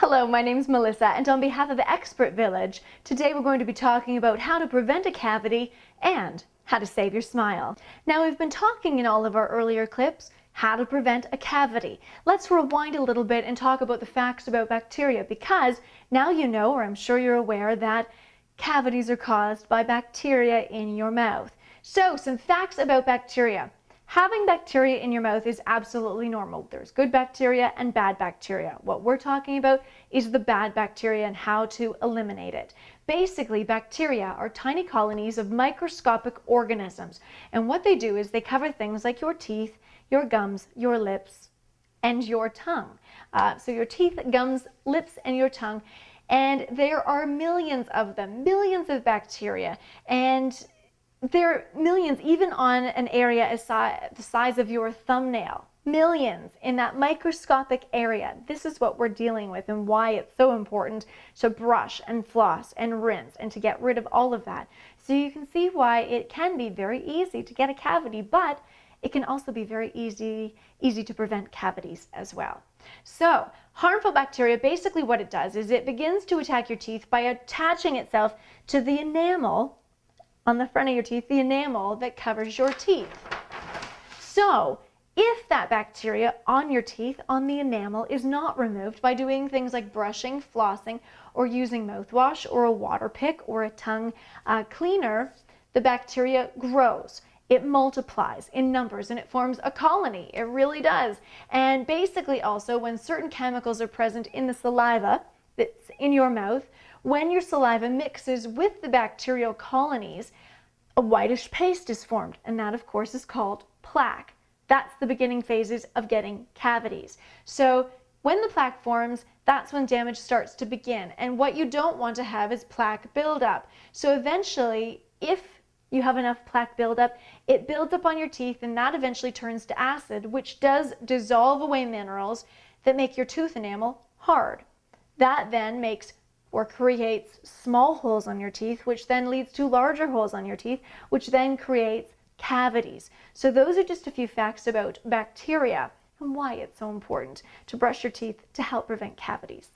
Hello, my name's Melissa, and on behalf of Expert Village, today we're going to be talking about how to prevent a cavity and how to save your smile. Now, we've been talking in all of our earlier clips how to prevent a cavity. Let's rewind a little bit and talk about the facts about bacteria, because now you know, or I'm sure you're aware, that cavities are caused by bacteria in your mouth. So, some facts about bacteria. Having bacteria in your mouth is absolutely normal. There's good bacteria and bad bacteria. What we're talking about is the bad bacteria and how to eliminate it. Basically, bacteria are tiny colonies of microscopic organisms, and what they do is they cover things like your teeth, your gums, your lips, and your tongue. So your teeth, gums, lips, and your tongue, and there are millions of them, millions of bacteria, and there are millions even on an area the size of your thumbnail. Millions in that microscopic area. This is what we're dealing with and why it's so important to brush and floss and rinse and to get rid of all of that. So you can see why it can be very easy to get a cavity, but it can also be very easy to prevent cavities as well. So harmful bacteria, basically what it does is it begins to attack your teeth by attaching itself to the enamel on the front of your teeth, the enamel that covers your teeth. So if that bacteria on your teeth, on the enamel, is not removed by doing things like brushing, flossing, or using mouthwash or a water pick or a tongue cleaner, the bacteria grows. It multiplies in numbers and it forms a colony. It really does. And basically also when certain chemicals are present in the saliva that's in your mouth, when your saliva mixes with the bacterial colonies, a whitish paste is formed, and that of course is called plaque. That's the beginning phases of getting cavities. So when the plaque forms, that's when damage starts to begin, and what you don't want to have is plaque buildup. So eventually, if you have enough plaque buildup, it builds up on your teeth, and that eventually turns to acid, which does dissolve away minerals that make your tooth enamel hard. That then makes or creates small holes on your teeth, which then leads to larger holes on your teeth, which then creates cavities. So those are just a few facts about bacteria and why it's so important to brush your teeth to help prevent cavities.